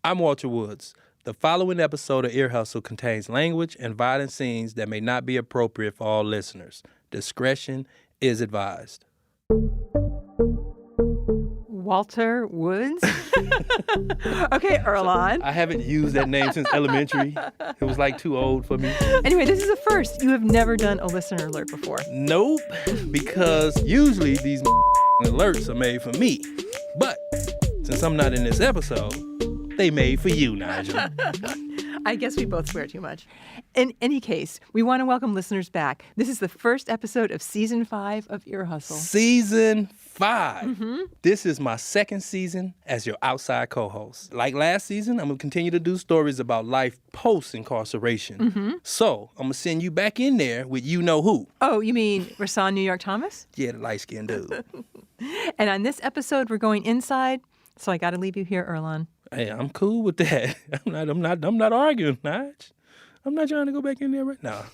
I'm Walter Woods. The following episode of Ear Hustle contains language and violent scenes that may not be appropriate for all listeners. Discretion is advised. Walter Woods? Okay, Earlonne. I haven't used that name since elementary. It was like too old for me. Anyway, this is a first. You have never done a listener alert before. Nope, because usually these alerts are made for me. But since I'm not in this episode, they made for you, Nigel. I guess we both swear too much. In any case, we want to welcome listeners back. This is the first episode of Season 5 of Ear Hustle. Season 5. Mm-hmm. This is my second season as your outside co-host. Like last season, I'm going to continue to do stories about life post-incarceration. Mm-hmm. So I'm going to send you back in there with you-know-who. Oh, you mean Rasan New York Thomas? Yeah, the light-skinned dude. And on this episode, we're going inside, so I got to leave you here, Earlonne. Hey, I'm cool with that. I'm not arguing, Nige. I'm not trying to go back in there right now.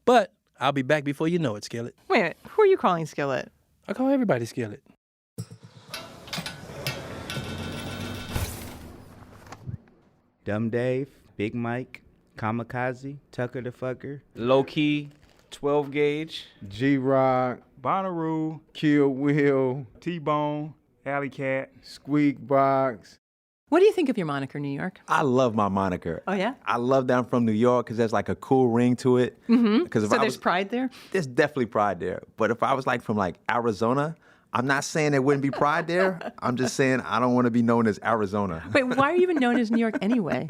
But I'll be back before you know it, Skillet. Wait a minute. Who are you calling Skillet? I call everybody Skillet. Dumb Dave, Big Mike, Kamikaze, Tucker the Fucker, Low Key, 12 Gauge, G-Rock, Bonnaroo, Kill Will, T-Bone, Alley Cat. Squeak Box. What do you think of your moniker, New York? I love my moniker. Oh, yeah? I love that I'm from New York because there's like a cool ring to it. Mm-hmm. So there's pride there? There's definitely pride there. But if I was like from like Arizona, I'm not saying there wouldn't be pride there. I'm just saying I don't want to be known as Arizona. Wait, why are you even known as New York anyway?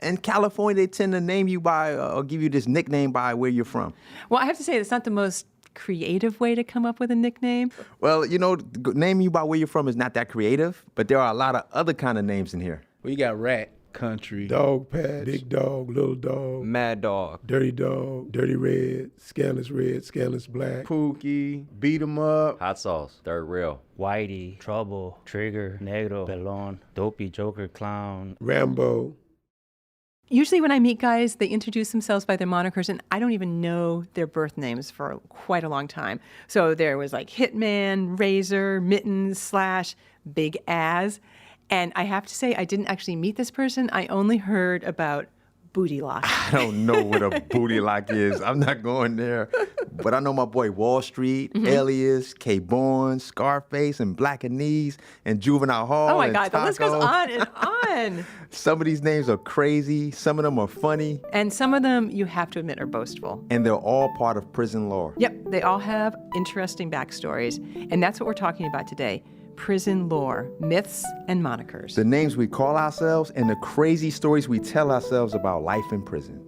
In California, they tend to name you by or give you this nickname by where you're from. Well, I have to say, it's not the most creative way to come up with a nickname. Well, you know, naming you by where you're from is not that creative, but there are a lot of other kind of names in here. Well, you got Rat, Country, Dog Patch, Big Dog, Little Dog, Mad Dog, Dirty Dog, Dirty Red, Scandalous Black, Pookie, Beat 'em Up, Hot Sauce, Third Rail, Whitey, Trouble, Trigger, Negro, Pelon, Dopey, Joker, Clown, Rambo. Usually when I meet guys, they introduce themselves by their monikers, and I don't even know their birth names for quite a long time. So there was like Hitman, Razor, Mittens, Slash, Big Az. And I have to say, I didn't actually meet this person. I only heard about Booty Lock. I don't know what a booty lock is. I'm not going there. But I know my boy Wall Street, Alias, K-Born, Scarface, and Black and Knees, and Juvenile Hall. Oh my and God, the list goes Taco. on and on. Some of these names are crazy. Some of them are funny. And some of them, you have to admit, are boastful. And they're all part of prison lore. Yep, they all have interesting backstories. And that's what we're talking about today. Prison lore, myths, and monikers. The names we call ourselves and the crazy stories we tell ourselves about life in prison.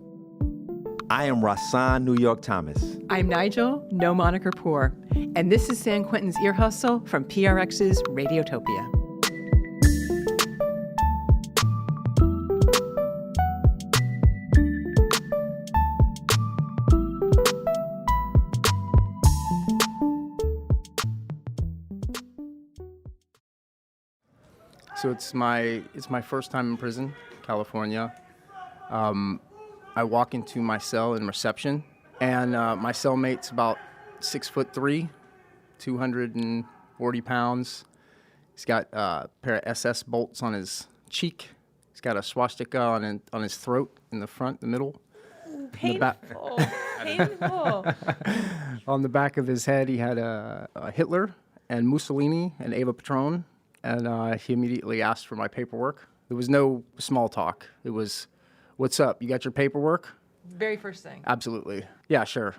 I am Rasan New York Thomas. I'm Nigel, no moniker poor. And this is San Quentin's Ear Hustle from PRX's Radiotopia. So it's my first time in prison, California. I walk into my cell in reception, and my cellmate's about 6'3", 240 pounds. He's got a pair of SS bolts on his cheek. He's got a swastika on his throat in the front, the middle. Painful. Painful. On the back of his head, he had a Hitler and Mussolini and Eva Patron. And he immediately asked for my paperwork. There was no small talk. It was, what's up? You got your paperwork? Very first thing. Absolutely. Yeah, sure.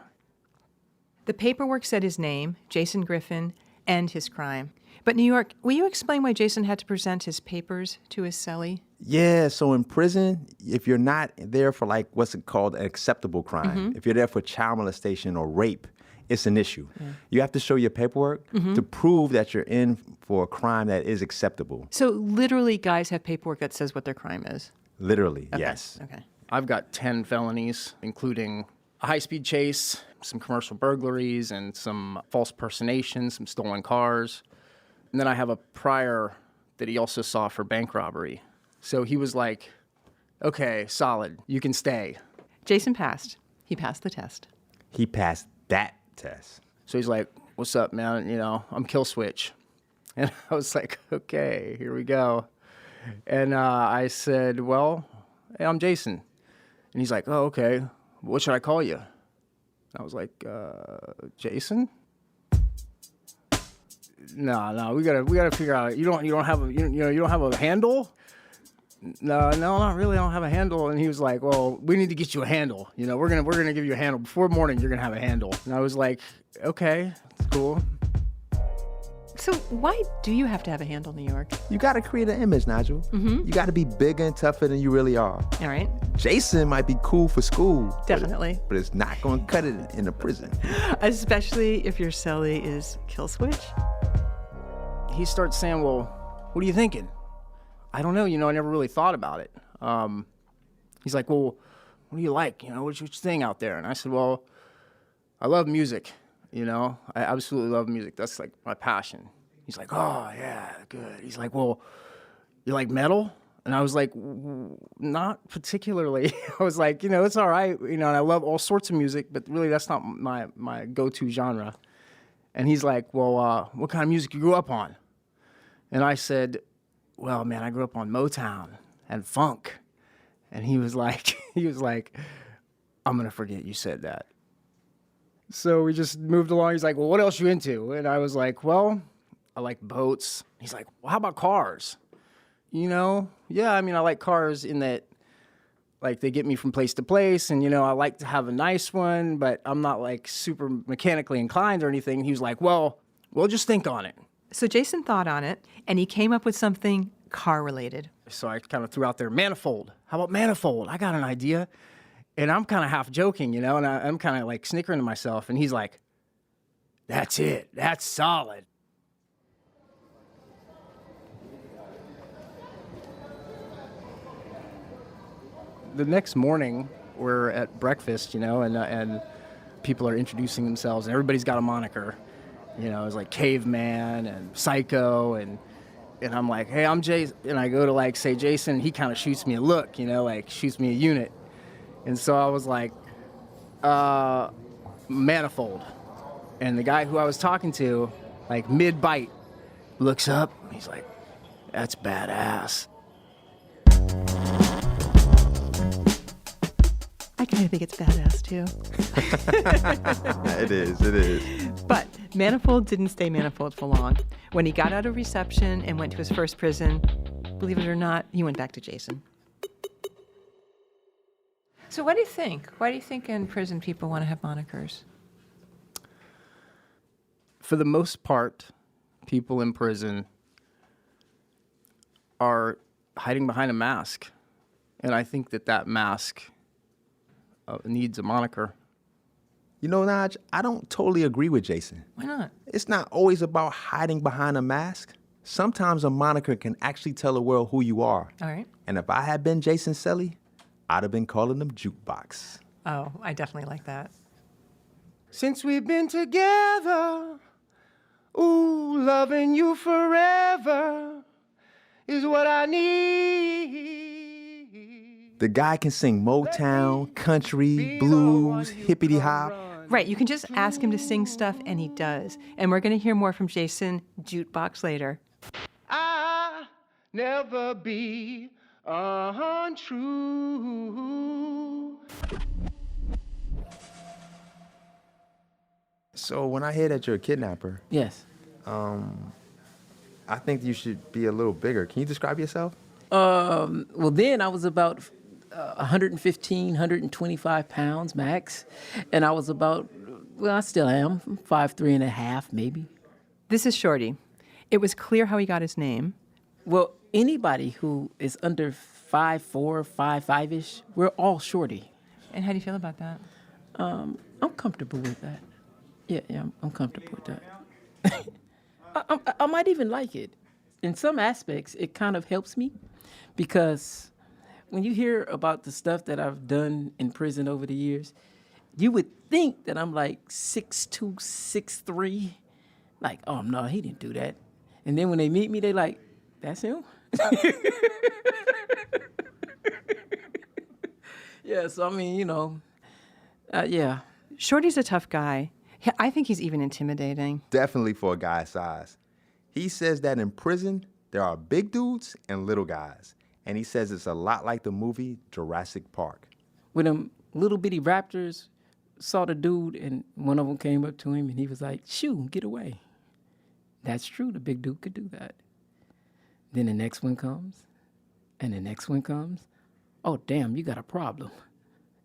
The paperwork said his name, Jason Griffin, and his crime. But New York, will you explain why Jason had to present his papers to his cellie? Yeah, so in prison, if you're not there for like what's it called an acceptable crime, if you're there for child molestation or rape, it's an issue. Yeah. You have to show your paperwork to prove that you're in for a crime that is acceptable. So literally guys have paperwork that says what their crime is? Literally, okay. Yes. Okay. I've got 10 felonies, including a high-speed chase, some commercial burglaries, and some false personations, some stolen cars. And then I have a prior that he also saw for bank robbery. So he was like, okay, solid, you can stay. Jason passed. He passed the test. He passed that test. So he's like, what's up, man? You know, I'm Kill Switch. And I was like, okay, here we go. And I said, well, hey, I'm Jason. And he's like, oh, okay. What should I call you? And I was like, Jason? No, we gotta figure out. You don't have a handle? No, not really. I don't have a handle. And he was like, well, we need to get you a handle. We're gonna give you a handle before morning. You're gonna have a handle. And I was like, okay, that's cool. So why do you have to have a handle, New York? You got to create an image, Nigel. Mm-hmm. You got to be bigger and tougher than you really are. All right. Jason might be cool for school. Definitely. But it's not going to cut it in a prison. Especially if your cellie is kill switch. He starts saying, well, what are you thinking? I don't know. I never really thought about it. He's like, well, what do you like? What's your thing out there? And I said, well, I love music. I absolutely love music. That's like my passion. He's like, oh, yeah, good. He's like, well, you like metal? And I was like, not particularly. I was like, it's all right. And I love all sorts of music, but really that's not my go-to genre. And he's like, well, what kind of music you grew up on? And I said, well, man, I grew up on Motown and funk. And he was like, I'm going to forget you said that. So we just moved along. He's like, well, what else you into? And I was like, well, I like boats. He's like, well, how about cars? Yeah, I like cars in that, like, they get me from place to place. And, I like to have a nice one, but I'm not, like, super mechanically inclined or anything. And he was like, well, just think on it. So Jason thought on it, and he came up with something car-related. So I kind of threw out there, manifold. How about manifold? I got an idea. And I'm kind of half joking, and I'm kind of like snickering to myself. And he's like, that's it. That's solid. The next morning, we're at breakfast, and people are introducing themselves, and everybody's got a moniker. It's like Caveman and Psycho, and I'm like, hey, I'm Jason. And I go to, like, say Jason, and he kind of shoots me a look, like shoots me a unit. And so I was like, manifold. And the guy who I was talking to, like mid-bite, looks up. He's like, that's badass. I kind of think it's badass, too. It is. But Manifold didn't stay Manifold for long. When he got out of reception and went to his first prison, believe it or not, he went back to Jason. So what do you think? Why do you think in prison people want to have monikers? For the most part, people in prison are hiding behind a mask. And I think that mask needs a moniker. Naj, I don't totally agree with Jason. Why not? It's not always about hiding behind a mask. Sometimes a moniker can actually tell the world who you are. All right. And if I had been Jason Selly, I'd have been calling them Jukebox. Oh, I definitely like that. Since we've been together, ooh, loving you forever is what I need. The guy can sing Motown, country, blues, hippity hop. Right, you can just ask him to sing stuff, and he does. And we're going to hear more from Jason Jukebox later. I never be untrue. So when I hear that you're a kidnapper, Yes. I think you should be a little bigger. Can you describe yourself? Well, then I was about 115, 125 pounds max. And I was about, well, I still am, 5'3.5", maybe. This is Shorty. It was clear how he got his name. Well, anybody who is under 5'4", 5'5"-ish, we're all shorty. And how do you feel about that? I'm comfortable with that. Yeah, I'm comfortable with that. I might even like it. In some aspects, it kind of helps me because when you hear about the stuff that I've done in prison over the years, you would think that I'm like 6'2", 6'3". Like, oh, no, he didn't do that. And then when they meet me, they like, that's him? Yeah, so I mean, yeah. Shorty's a tough guy. I think he's even intimidating. Definitely for a guy's size. He says that in prison, There are big dudes and little guys. And he says it's a lot like the movie Jurassic Park. When them little bitty raptors saw the dude and one of them came up to him and he was like, shoo, get away. That's true, the big dude could do that. Then the next one comes, and the next one comes. Oh, damn, you got a problem.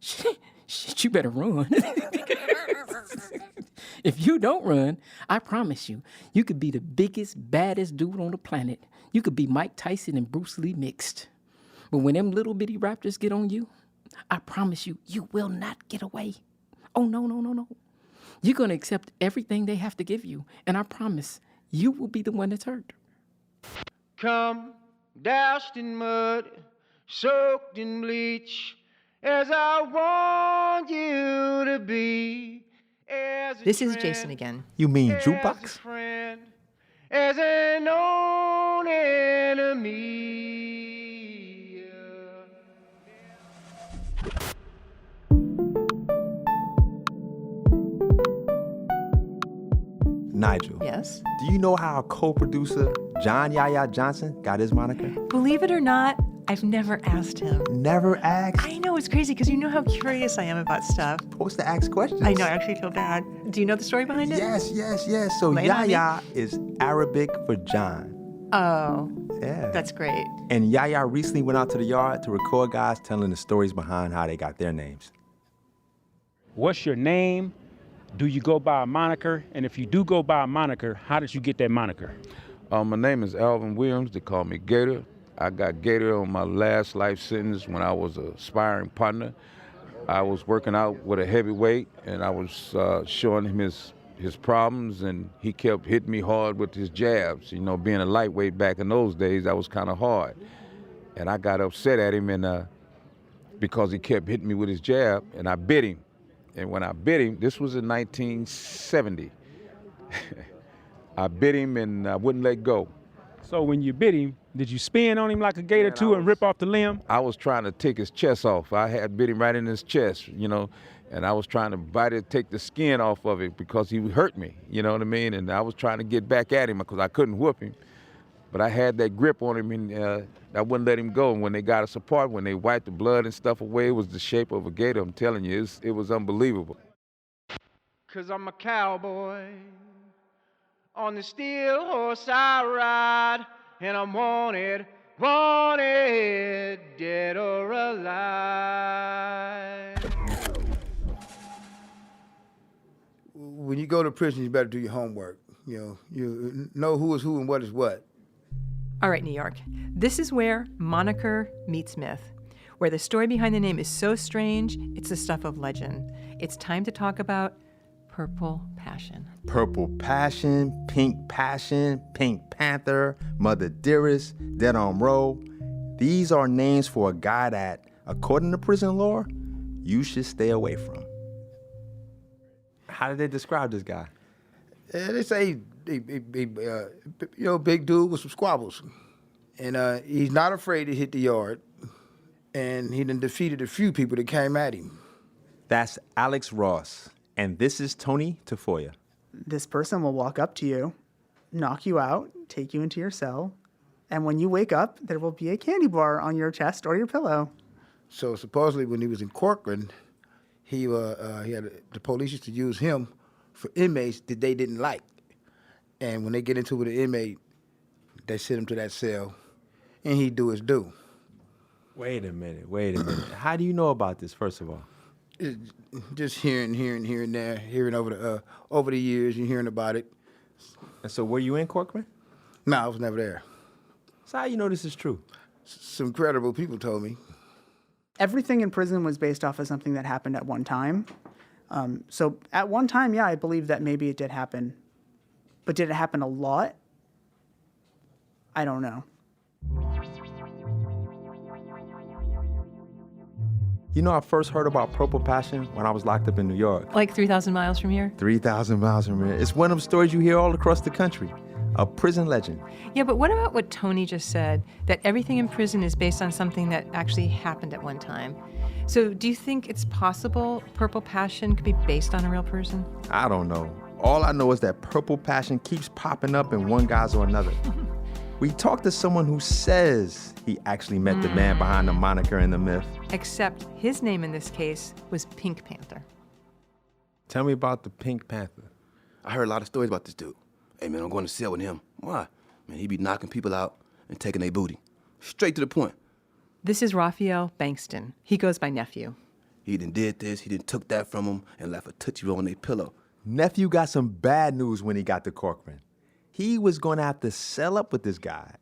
Shit, you better run. If you don't run, I promise you, you could be the biggest, baddest dude on the planet. You could be Mike Tyson and Bruce Lee mixed. But when them little bitty raptors get on you, I promise you, you will not get away. Oh, no, no, no, no. You're going to accept everything they have to give you. And I promise, you will be the one that's hurt. Come doused in mud, soaked in bleach, as I want you to be. This is Jason again. You mean As jukebox? a friend, as an known enemy. Nigel. Yes? Do you know how co-producer John Yahya Johnson got his moniker? Believe it or not, I've never asked him. Never asked. I know, it's crazy because you know how curious I am about stuff. Supposed to ask questions. I know, I actually feel bad. Do you know the story behind it? Yes, yes, yes. So Lay it on me. Yahya is Arabic for John. Oh, Yeah. that's great. And Yahya recently went out to the yard to record guys telling the stories behind how they got their names. What's your name? Do you go by a moniker? And if you do go by a moniker, how did you get that moniker? My name is Alvin Williams. They call me Gator. I got Gator on my last life sentence when I was an aspiring partner. I was working out with a heavyweight, and I was showing him his problems, and he kept hitting me hard with his jabs. You know, being a lightweight back in those days, that was kind of hard. And I got upset at him, and because he kept hitting me with his jab, and I bit him. And when I bit him, this was in 1970. I bit him and I wouldn't let go. So when you bit him, did you spin on him like a gator too and rip off the limb? I was trying to take his chest off. I had bit him right in his chest, you know, and I was trying to bite it, take the skin off of it because he hurt me, you know what I mean? And I was trying to get back at him because I couldn't whoop him. But I had that grip on him and I wouldn't let him go. And when they got us apart, when they wiped the blood and stuff away, it was the shape of a gator. I'm telling you, it was unbelievable. 'Cause I'm a cowboy. On the steel horse I ride, and I'm wanted, dead or alive. When you go to prison, you better do your homework. You know who is who and what is what. All right, New York. This is where moniker meets myth, where the story behind the name is so strange, it's the stuff of legend. It's time to talk about Purple Passion. Purple Passion, Pink Panther, Mother Dearest, Dead on Row. These are names for a guy that, according to prison lore, you should stay away from. How did they describe this guy? They say, big dude with some squabbles. And he's not afraid to hit the yard. And he done defeated a few people that came at him. That's Alex Ross. And this is Tony Tafoya. This person will walk up to you, knock you out, take you into your cell, and when you wake up, there will be a candy bar on your chest or your pillow. So supposedly when he was in Corcoran, the police used to use him for inmates that they didn't like. And when they get into it with an inmate, they send him to that cell, and he'd do his due. Wait a minute. How do you know about this, first of all? Just hearing there, hearing over the years, you're hearing about it. And so were you in Corcoran? No, I was never there. So how you know this is true? Some credible people told me. Everything in prison was based off of something that happened at one time. So at one time, yeah, I believe that maybe it did happen. But did it happen a lot? I don't know. You know, I first heard about Purple Passion when I was locked up in New York. Like 3,000 miles from here? 3,000 miles from here. It's one of them stories you hear all across the country. A prison legend. Yeah, but what about what Tony just said, that everything in prison is based on something that actually happened at one time? So do you think it's possible Purple Passion could be based on a real person? I don't know. All I know is that Purple Passion keeps popping up in one guy's or another. We talked to someone who says he actually met the man behind the moniker and the myth. Except his name in this case was Pink Panther. Tell me about the Pink Panther. I heard a lot of stories about this dude. Hey, man, I'm going to cell with him. Why? Man, he be knocking people out and taking their booty. Straight to the point. This is Raphael Bankston. He goes by Nephew. He done did this, he done took that from him and left a Tootsie Roll on their pillow. Nephew got some bad news when he got to Corcoran. He was going to have to sell up with this guy.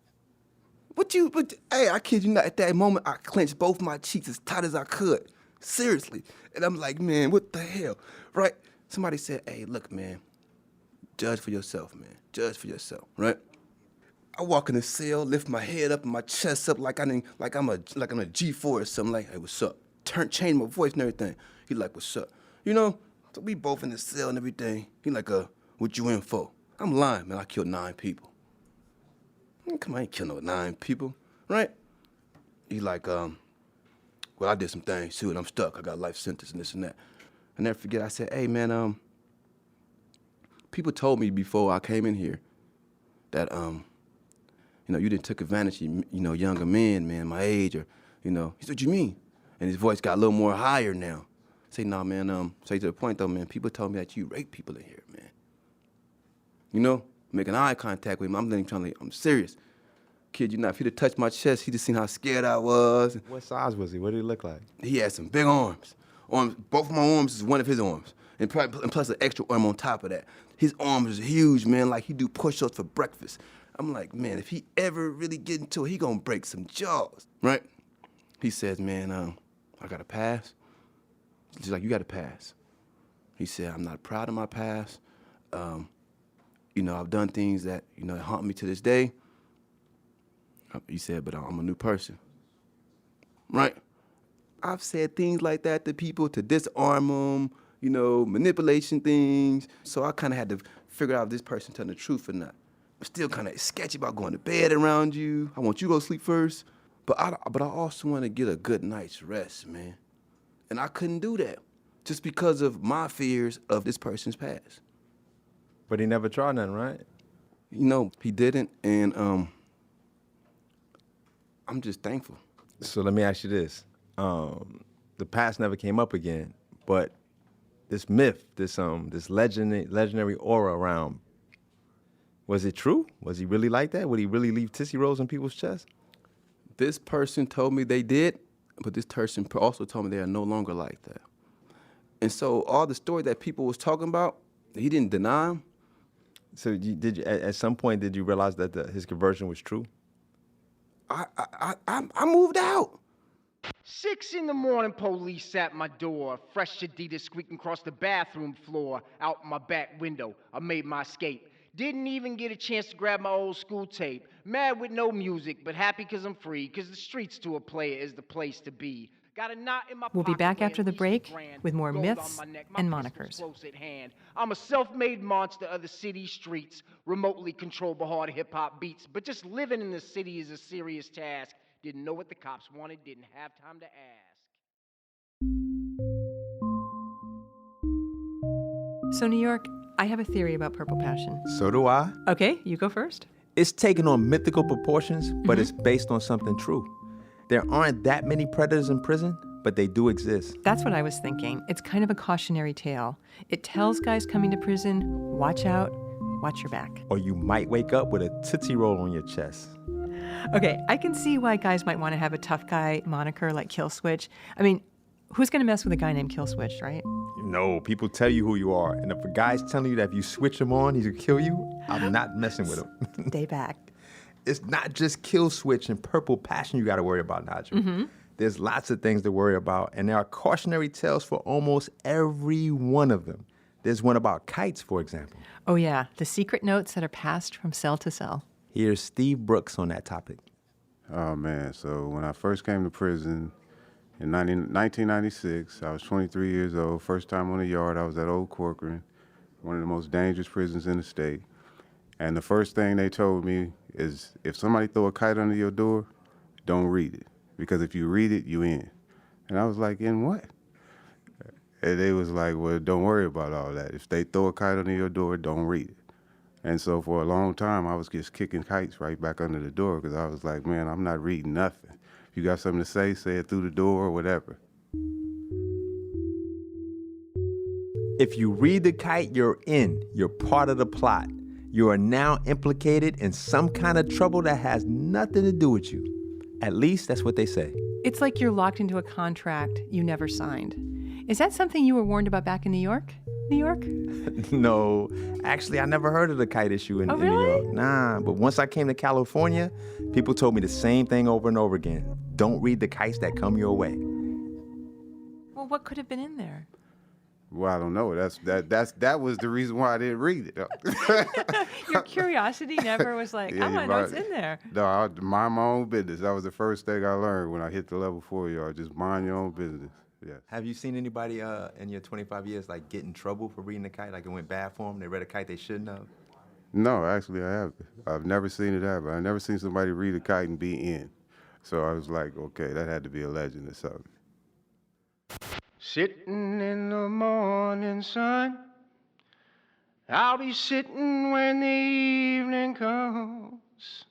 Hey, I kid you not, at that moment, I clenched both my cheeks as tight as I could. Seriously. And I'm like, man, what the hell? Right? Somebody said, hey, look, man, judge for yourself, man. Judge for yourself, right? I walk in the cell, lift my head up and my chest up like I'm a G4 or something. Like, hey, what's up? Change my voice and everything. He like, what's up? You know, so we both in the cell and everything. He like, what you in for? I'm lying, man. I killed 9 people. Come on, I ain't kill no 9 people, right? He like, well, I did some things too, and I'm stuck. I got a life sentence and this and that. I never forget, I said, hey, man, people told me before I came in here that, you didn't took advantage of, younger men, man, my age, or, He said, what you mean? And his voice got a little more higher now. I say, nah, man, say to the point, though, man, people told me that you rape people in here, man. Making eye contact with him, I'm serious. Kid you not, if he'd have touched my chest, he'd have seen how scared I was. What size was he? What did he look like? He had some big arms. Both of my arms is one of his arms. And plus an extra arm on top of that. His arms is huge, man, like he do push-ups for breakfast. I'm like, man, if he ever really get into it, he gonna break some jaws, right? He says, man, I got a pass. He's like, you got a pass. He said, I'm not proud of my past. I've done things that, haunt me to this day. He said, but I'm a new person, right? I've said things like that to people to disarm them, manipulation things. So I kind of had to figure out if this person telling the truth or not. I'm still kind of sketchy about going to bed around you. I want you to go sleep first. But I also want to get a good night's rest, man. And I couldn't do that just because of my fears of this person's past. But he never tried nothing, right? He didn't, and I'm just thankful. So let me ask you this. The past never came up again, but this myth, this legendary aura around, was it true? Was he really like that? Would he really leave Tootsie Rolls in people's chests? This person told me they did, but this person also told me they are no longer like that. And so all the story that people was talking about, he didn't deny them. So at some point, did you realize that his conversion was true? I moved out. 6 a.m, police at my door. Fresh Adidas squeaking across the bathroom floor. Out my back window, I made my escape. Didn't even get a chance to grab my old school tape. Mad with no music, but happy cause I'm free. Cause the streets to a player is the place to be. Got a knot in my We'll be back after the break grand. with more Gold myths on my neck, and my monikers. pistol's close at hand. I'm a self-made monster of the city streets, remotely controlled by hard hip-hop beats. But just living in the city is a serious task. Didn't know what the cops wanted, didn't have time to ask. So, New York, I have a theory about purple passion. So do I. Okay, you go first. It's taken on mythical proportions, but it's based on something true. There aren't that many predators in prison, but they do exist. That's what I was thinking. It's kind of a cautionary tale. It tells guys coming to prison, watch out, watch your back. Or you might wake up with a Tootsie Roll on your chest. Okay, I can see why guys might want to have a tough guy moniker like Kill Switch. I mean, who's going to mess with a guy named Kill Switch, right? No, people tell you who you are. And if a guy's telling you that if you switch him on, he's going to kill you, I'm not messing with him. Stay back. It's not just Kill Switch and purple passion you got to worry about, Najee. There's lots of things to worry about, and there are cautionary tales for almost every one of them. There's one about kites, for example. Oh, yeah, the secret notes that are passed from cell to cell. Here's Steve Brooks on that topic. Oh, man, so when I first came to prison in 1996, I was 23 years old. First time on the yard, I was at Old Corcoran, one of the most dangerous prisons in the state. And the first thing they told me is, if somebody throw a kite under your door, don't read it. Because if you read it, you in. And I was like, in what? And they was like, well, don't worry about all that. If they throw a kite under your door, don't read it. And so for a long time, I was just kicking kites right back under the door because I was like, man, I'm not reading nothing. If you got something to say it through the door or whatever. If you read the kite, you're in. You're part of the plot. You are now implicated in some kind of trouble that has nothing to do with you. At least that's what they say. It's like you're locked into a contract you never signed. Is that something you were warned about back in New York? New York? No, actually, I never heard of the kite issue in New York. Nah, but once I came to California, people told me the same thing over and over again. Don't read the kites that come your way. Well, what could have been in there? Well, I don't know. That was the reason why I didn't read it. Your curiosity never was like, I want to know what's in there. No, I mind my own business. That was the first thing I learned when I hit the level 4 yard. Just mind your own business. Yeah. Have you seen anybody in your 25 years like get in trouble for reading the kite? Like it went bad for them? They read a kite they shouldn't have? No, actually I haven't. I've never seen it happen. I've never seen somebody read a kite and be in. So I was like, okay, that had to be a legend or something. Sitting in the morning sun, I'll be sitting when the evening comes,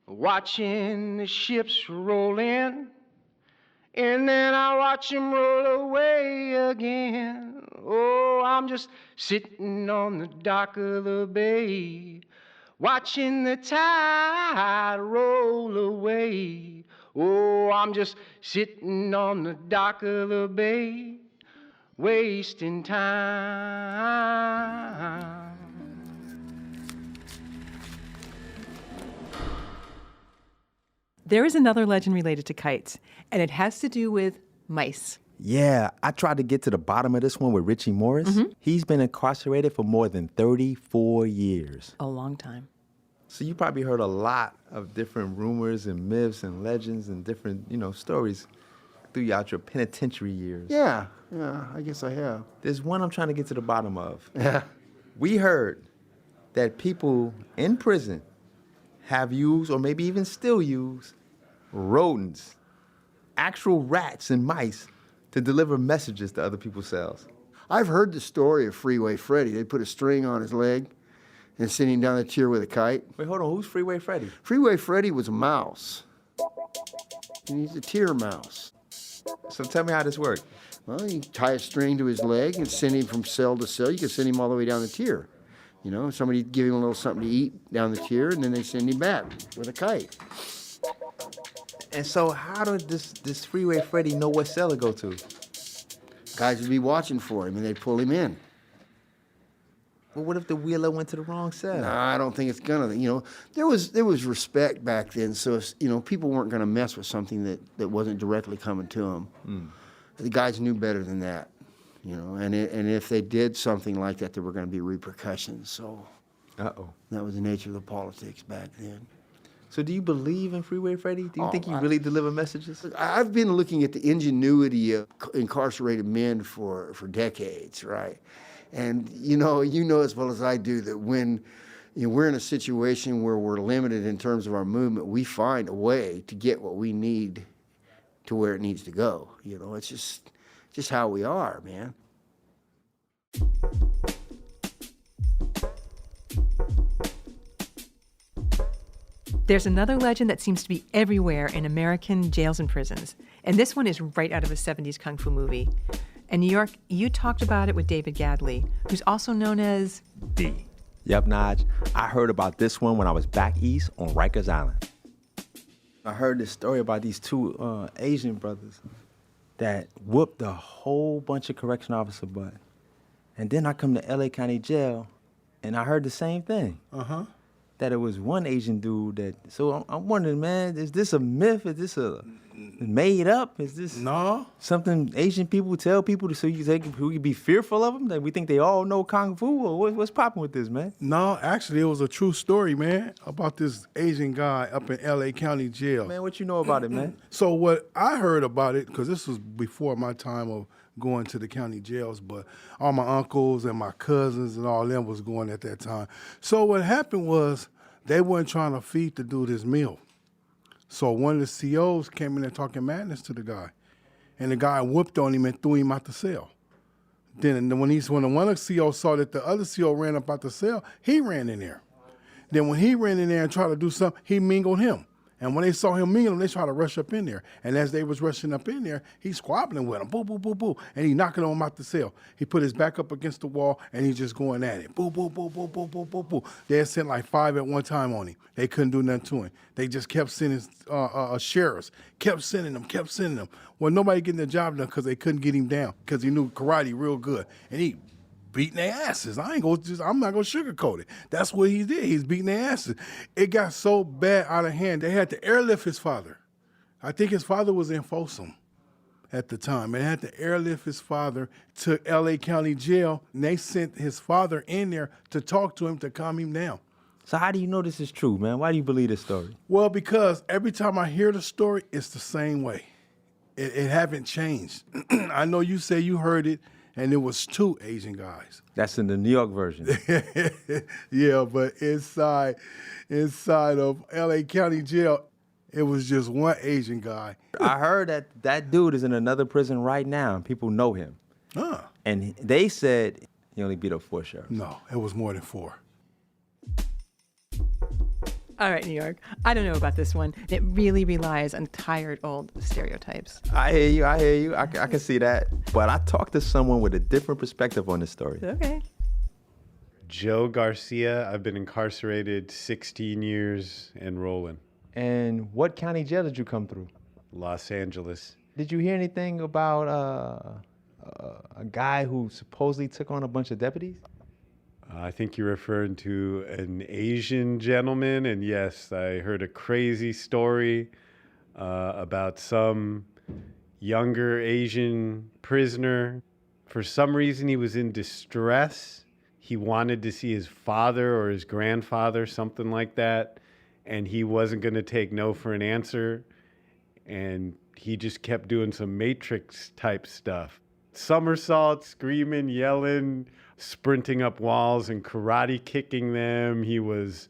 watching the ships roll in, and then I'll watch them roll away again. Oh, I'm just sitting on the dock of the bay, watching the tide roll away. Oh, I'm just sitting on the dock of the bay, wasting time. There is another legend related to kites, and it has to do with mice. Yeah, I tried to get to the bottom of this one with Richie Morris. He's been incarcerated for more than 34 years. A long time. So you probably heard a lot of different rumors and myths and legends and different, stories throughout your penitentiary years. Yeah, I guess I have. There's one I'm trying to get to the bottom of. Yeah. We heard that people in prison have used, or maybe even still use, rodents, actual rats and mice, to deliver messages to other people's cells. I've heard the story of Freeway Freddy. They put a string on his leg and sent him down the tier with a kite. Wait, hold on. Who's Freeway Freddy? Freeway Freddy was a mouse. And he's a tier mouse. So tell me how this worked. Well, you tie a string to his leg and send him from cell to cell. You can send him all the way down the tier. Somebody give him a little something to eat down the tier, and then they send him back with a kite. And so how did this Freeway Freddy know what cell to go to? Guys would be watching for him, and they'd pull him in. Well, what if the wheeler went to the wrong cell? Nah, I don't think it's gonna. There was respect back then, so people weren't gonna mess with something that wasn't directly coming to them. The guys knew better than that, and if they did something like that, there were gonna be repercussions. So, that was the nature of the politics back then. So do you believe in Freeway Freddy? Do you think he really deliver messages? I've been looking at the ingenuity of incarcerated men for decades, right? And you know as well as I do that when we're in a situation where we're limited in terms of our movement, we find a way to get what we need to where it needs to go. It's just how we are, man. There's another legend that seems to be everywhere in American jails and prisons. And this one is right out of a 70s Kung Fu movie. In New York, you talked about it with David Gadley, who's also known as D. Yep, Naj. I heard about this one when I was back east on Rikers Island. I heard this story about these two Asian brothers that whooped a whole bunch of correction officer butt. And then I come to L.A. County Jail, and I heard the same thing. That it was one Asian dude that... So I'm wondering, man, is this a myth? Is this a made up? Is this something Asian people tell people so you can be fearful of them? That we think they all know Kung Fu? Or what's popping with this, man? No, actually, it was a true story, man, about this Asian guy up in L.A. County Jail. Man, what you know about it, man? So what I heard about it, because this was before my time of going to the county jails, but all my uncles and my cousins and all them was going at that time. So what happened was they weren't trying to feed the dude his meal. So one of the COs came in there talking madness to the guy. And the guy whooped on him and threw him out the cell. Then when the one CO saw that the other CO ran up out the cell, he ran in there. Then when he ran in there and tried to do something, he mingled him. And when they saw him mingling, they tried to rush up in there. And as they was rushing up in there, he's squabbling with him, boo, boo, boo, boo, and he knocking him out the cell. He put his back up against the wall, and he's just going at it. Boo, boo, boo, boo, boo, boo, boo, boo. They had sent like 5 at one time on him. They couldn't do nothing to him. They just kept sending sheriffs, kept sending them. Well, nobody getting the job done because they couldn't get him down because he knew karate real good. And he beating their asses. I'm not gonna sugarcoat it. That's what he did. He's beating their asses. It got so bad out of hand, they had to airlift his father. I think his father was in Folsom at the time. And they had to airlift his father to LA County Jail, and they sent his father in there to talk to him to calm him down. So how do you know this is true, man? Why do you believe this story? Well, because every time I hear the story, it's the same way. It haven't changed. I know you say you heard it, and it was 2 Asian guys. That's in the New York version. Yeah, but inside of LA County Jail, it was just 1 Asian guy. I heard that dude is in another prison right now, and people know him. And they said he only beat up 4 sheriffs. No, it was more than 4. All right, New York. I don't know about this one. It really relies on tired old stereotypes. I hear you. I can see that. But I talked to someone with a different perspective on this story. Okay. Joe Garcia. I've been incarcerated 16 years and rolling. And what county jail did you come through? Los Angeles. Did you hear anything about a guy who supposedly took on a bunch of deputies? I think you're referring to an Asian gentleman, and yes, I heard a crazy story about some younger Asian prisoner. For some reason, he was in distress. He wanted to see his father or his grandfather, something like that, and he wasn't going to take no for an answer, and he just kept doing some Matrix-type stuff. Somersaults, screaming, yelling, sprinting up walls and karate kicking them. He was,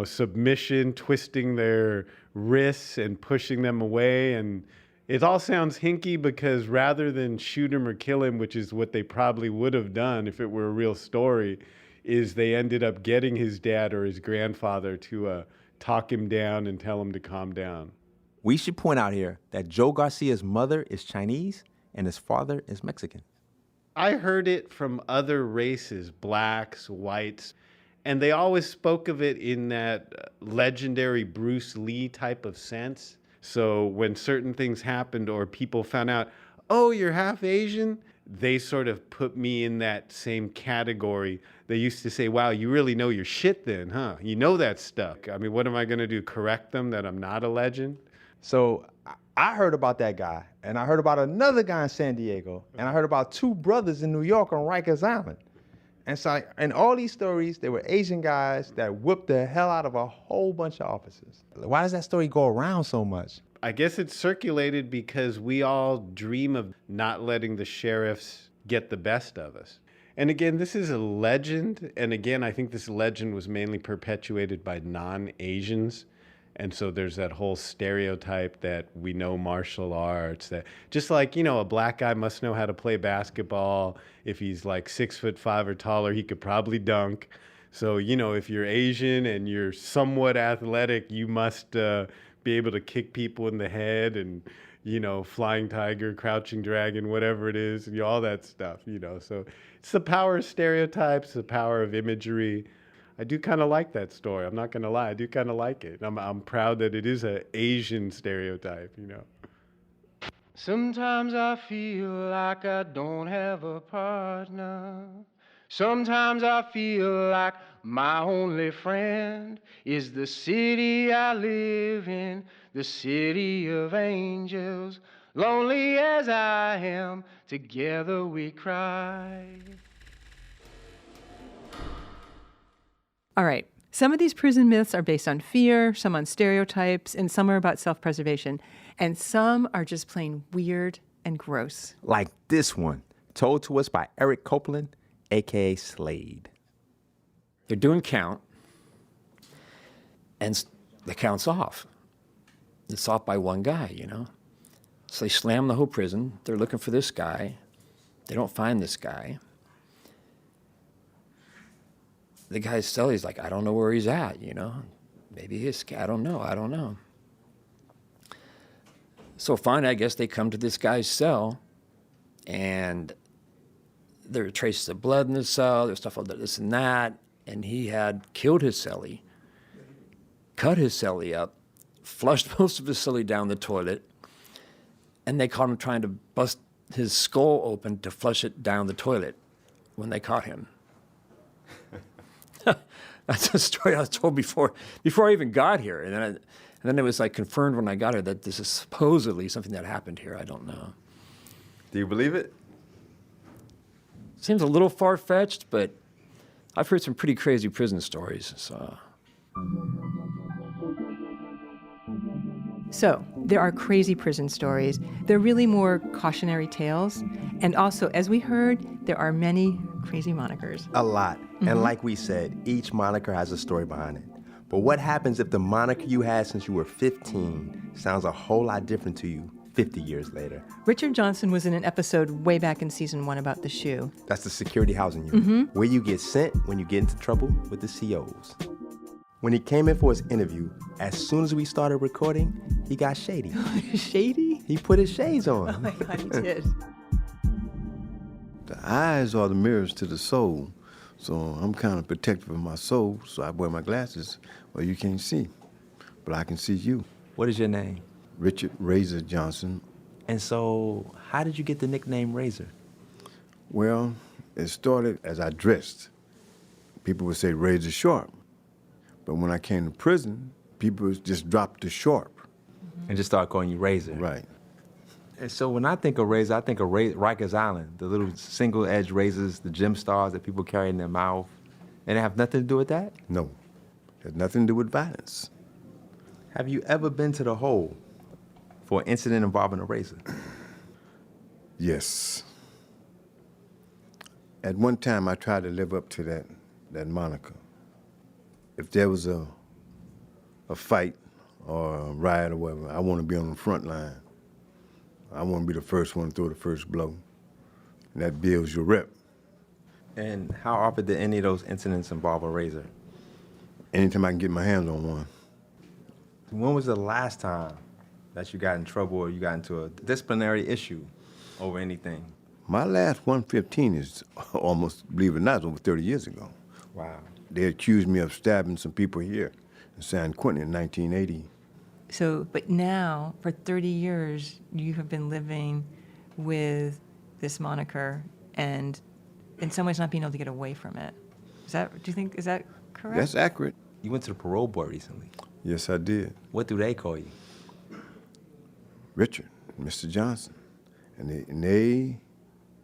submission, twisting their wrists and pushing them away. And it all sounds hinky because rather than shoot him or kill him, which is what they probably would have done if it were a real story, is they ended up getting his dad or his grandfather to talk him down and tell him to calm down. We should point out here that Joe Garcia's mother is Chinese and his father is Mexican. I heard it from other races, blacks, whites, and they always spoke of it in that legendary Bruce Lee type of sense. So when certain things happened or people found out, oh, you're half Asian, they sort of put me in that same category. They used to say, wow, you really know your shit then, huh? You know that stuff. I mean, what am I going to do, correct them that I'm not a legend? So I heard about that guy, and I heard about another guy in San Diego, and I heard about 2 brothers in New York on Rikers Island. And so in all these stories, there were Asian guys that whipped the hell out of a whole bunch of officers. Why does that story go around so much? I guess it's circulated because we all dream of not letting the sheriffs get the best of us. And again, this is a legend. And again, I think this legend was mainly perpetuated by non-Asians. And so there's that whole stereotype that we know martial arts, that just like, a black guy must know how to play basketball. If he's like 6'5" or taller, he could probably dunk. So, if you're Asian and you're somewhat athletic, you must be able to kick people in the head and, flying tiger, crouching dragon, whatever it is, and all that stuff, So it's the power of stereotypes, the power of imagery. I do kind of like that story. I'm not going to lie. I do kind of like it. I'm proud that it is an Asian stereotype, Sometimes I feel like I don't have a partner. Sometimes I feel like my only friend is the city I live in, the city of angels. Lonely as I am, together we cry. All right. Some of these prison myths are based on fear, some on stereotypes, and some are about self-preservation. And some are just plain weird and gross. Like this one, told to us by Eric Copeland, a.k.a. Slade. They're doing count, and the count's off. It's off by 1 guy, So they slam the whole prison. They're looking for this guy. They don't find this guy. The guy's cell, he's like, I don't know where he's at, you know. Maybe I don't know. So finally, I guess they come to this guy's cell, and there are traces of blood in the cell, there's stuff like this and that, and he had killed his cellie, cut his cellie up, flushed most of his cellie down the toilet, and they caught him trying to bust his skull open to flush it down the toilet when they caught him. That's a story I was told before I even got here. And then it was like confirmed when I got here that this is supposedly something that happened here. I don't know. Do you believe it? Seems a little far-fetched, but I've heard some pretty crazy prison stories. So there are crazy prison stories. They're really more cautionary tales. And also, as we heard, there are many crazy monikers. A lot. And like we said, each moniker has a story behind it. But what happens if the moniker you had since you were 15 sounds a whole lot different to you 50 years later? Richard Johnson was in an episode way back in season 1 about the SHU. That's the security housing unit, where you get sent when you get into trouble with the COs. When he came in for his interview, as soon as we started recording, he got shady. Shady? He put his shades on. Oh my God, he did. The eyes are the mirrors to the soul. So I'm kind of protective of my soul, so I wear my glasses where you can't see. But I can see you. What is your name? Richard Razor Johnson. And so, how did you get the nickname Razor? Well, it started as I dressed. People would say Razor Sharp. But when I came to prison, people just dropped the sharp. And just start calling you Razor. Right. And so when I think of razor, I think of Rikers Island, the little single-edged razors, the gem stars that people carry in their mouth. And it have nothing to do with that? No. It has nothing to do with violence. Have you ever been to the hole for an incident involving a razor? Yes. At one time, I tried to live up to that moniker. If there was a fight or a riot or whatever, I want to be on the front line. I want to be the first one to throw the first blow. And that builds your rep. And how often did any of those incidents involve a razor? Anytime I can get my hands on one. When was the last time that you got in trouble or you got into a disciplinary issue over anything? My last 115 is almost, believe it or not, over 30 years ago. Wow. They accused me of stabbing some people here in San Quentin in 1980. So, but now, for 30 years, you have been living with this moniker and in some ways not being able to get away from it. Is that correct? That's accurate. You went to the parole board recently. Yes, I did. What do they call you? Richard, Mr. Johnson. And they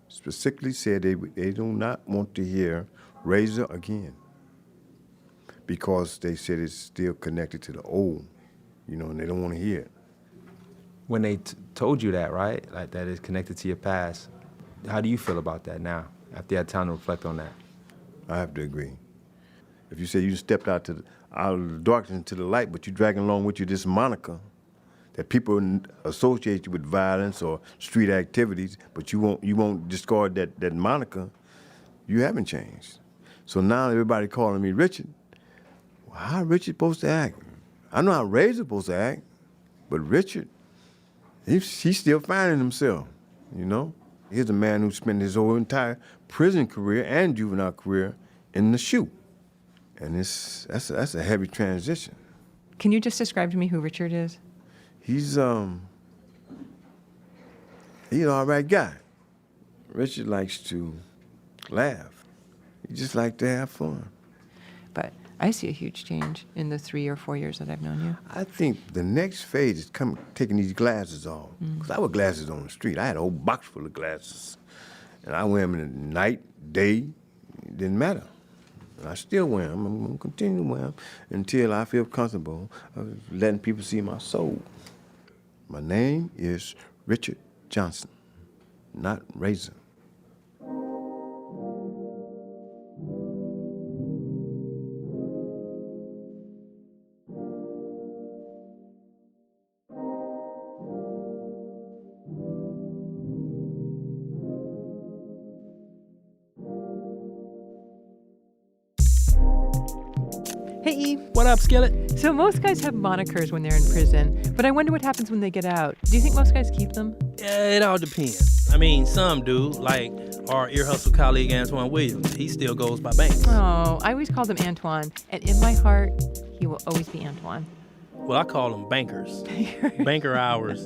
specifically said they do not want to hear Razor again because they said it's still connected to the old, and they don't want to hear it. When they told you that, right, like that is connected to your past, how do you feel about that now, after you had time to reflect on that? I have to agree. If you say you stepped out of the darkness into the light, but you're dragging along with you this moniker that people associate you with violence or street activities, but you won't discard that moniker, you haven't changed. So now everybody calling me Richard. Well, how Richard supposed to act? I know how Razor's supposed to act, but Richard, he's still finding himself, Here's a man who spent his whole entire prison career and juvenile career in the SHU. And that's a heavy transition. Can you just describe to me who Richard is? He's an all right guy. Richard likes to laugh. He just likes to have fun. But I see a huge change in the 3 or 4 years that I've known you. I think the next phase is taking these glasses off. Because I wear glasses on the street. I had a whole box full of glasses. And I wear them in the night, day, it didn't matter. And I still wear them. I'm going to continue to wear them until I feel comfortable of letting people see my soul. My name is Richard Johnson, not Razor. Hey, Eve. What up, Skillet? So most guys have monikers when they're in prison, but I wonder what happens when they get out. Do you think most guys keep them? Yeah, it all depends. I mean, some do, like our Ear Hustle colleague Antoine Williams. He still goes by Banks. Oh, I always called him Antoine, and in my heart, he will always be Antoine. Well, I call them bankers. Banker hours.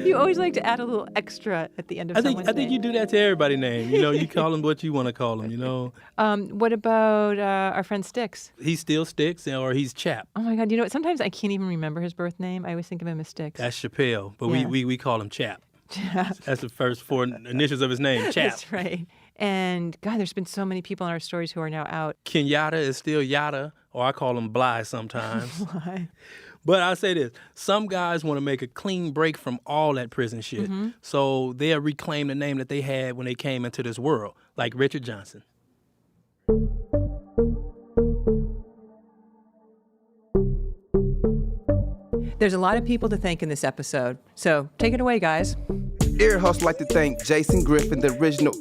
You always like to add a little extra at the end of someone's I think name. you do that to everybody's name. You know, you call them what you want to call them, you know. What about our friend Styx? He still Sticks, or he's Chap. Oh my God, you know what? Sometimes I can't even remember his birth name. I always think of him as Styx. That's Chappelle, but Yeah. we call him Chap. Chap. That's the first 4 initials of his name, Chap. That's right. And God, there's been so many people in our stories who are now out. Kenyatta is still Yatta, or I call him Bly sometimes. Bly. But I'll say this, some guys want to make a clean break from all that prison shit. Mm-hmm. So they'll reclaim the name that they had when they came into this world, like Richard Johnson. There's a lot of people to thank in this episode. So take it away, guys. Ear Hustle like to thank Jason Griffin, the original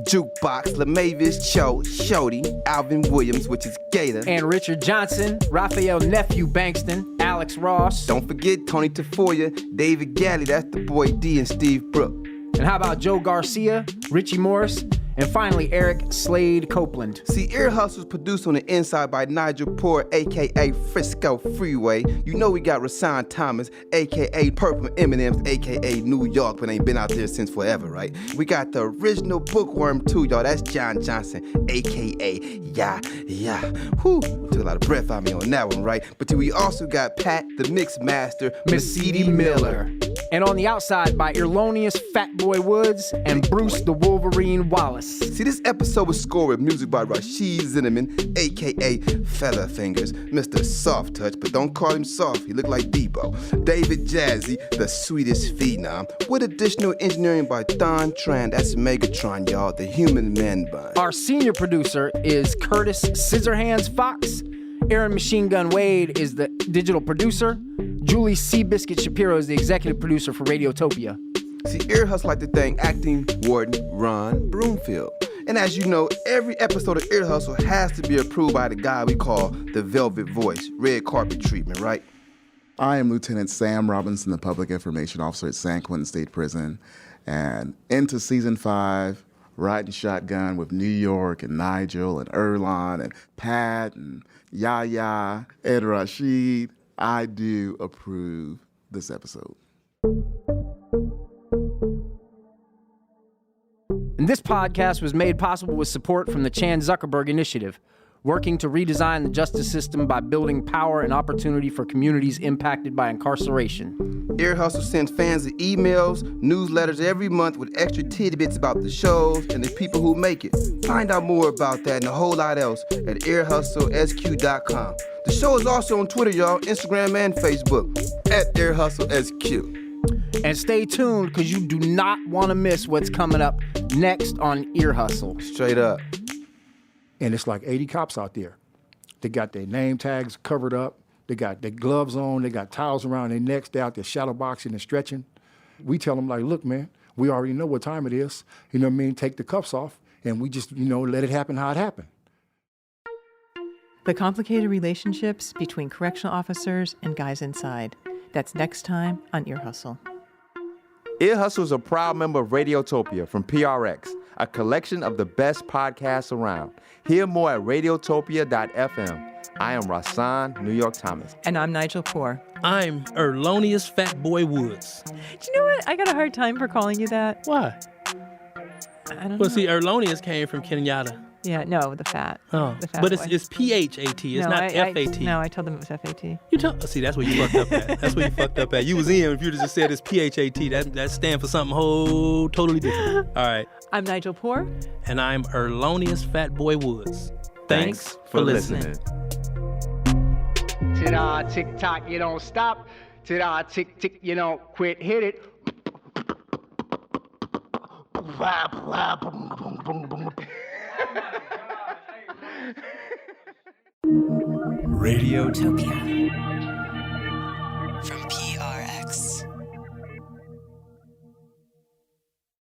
Jukebox, LaMavis Cho, Shody, Alvin Williams, which is Gator, And Richard Johnson, Raphael Nephew Bankston, Alex Ross. Don't forget Tony Tafoya, David Galley, that's the boy D, and Steve Brook. And how about Joe Garcia, Richie Morris, and finally Eric Slade Copeland. See, Ear Hustle is produced on the inside by Nigel Poor, a.k.a. Frisco Freeway. You know we got Rasan Thomas, a.k.a. Purple M&M's, a.k.a. New York, but ain't been out there since forever, right? We got the original bookworm, too, y'all. That's John Johnson, a.k.a. Yeah. Whew, took a lot of breath out of me on that one, right? But then we also got Pat, the mix master, Miss C.D. Miller. And on the outside by Irlonius Fatboy Woods and Bruce the Wolverine Wallace. See, this episode was scored with music by Rashid Zinneman, a.k.a. Featherfingers, Mr. Soft Touch, but don't call him soft, he look like Debo. David Jazzy, the sweetest phenom, with additional engineering by Don Tran, that's Megatron, y'all, the human man bun. Our senior producer is Curtis Scissorhands Fox. Aaron Machine Gun Wade is the digital producer. Julie Seabiscuit Shapiro is the executive producer for Radiotopia. See, Ear Hustle like to thank acting warden Ron Broomfield. And as you know, every episode of Ear Hustle has to be approved by the guy we call the Velvet Voice, red carpet treatment, right? I am Lieutenant Sam Robinson, the Public Information Officer at San Quentin State Prison. And into season 5, riding shotgun with New York and Nigel and Erlon and Pat and Yaya and Rashid. I do approve this episode. And this podcast was made possible with support from the Chan Zuckerberg Initiative, working to redesign the justice system by building power and opportunity for communities impacted by incarceration. Ear Hustle sends fans emails, newsletters every month with extra tidbits about the shows and the people who make it. Find out more about that and a whole lot else at earhustlesq.com. The show is also on Twitter, y'all, Instagram and Facebook, at earhustlesq. And stay tuned, because you do not want to miss what's coming up next on Ear Hustle. Straight up. And it's like 80 cops out there. They got their name tags covered up. They got their gloves on. They got towels around their necks. They're out there shadow boxing and stretching. We tell them, like, look, man, we already know what time it is. You know what I mean? Take the cuffs off, and we just, let it happen how it happened. The complicated relationships between correctional officers and guys inside. That's next time on Ear Hustle. Ear Hustle is a proud member of Radiotopia from PRX, a collection of the best podcasts around. Hear more at radiotopia.fm. I am Rasan New York Thomas. And I'm Nigel Poor. I'm Erlonius Fatboy Woods. Do you know what? I got a hard time for calling you that. Why? I don't know. Well, see, Erlonius came from Kenyatta. Yeah, no, the fat. Oh, the fat but boy. it's P-H-A-T. It's not F-A-T. No, I told them it was F-A-T. See, that's where you fucked up at. That's where you fucked up at. You was in. If you just said it's P-H-A-T, that stands for something totally different. All right. I'm Nigel Poor. And I'm Erlonius Fatboy Woods. Thanks for listening. Ta-da, tick-tock, you don't stop. Ta-da, tick-tick, you don't quit. Hit it. Radiotopia.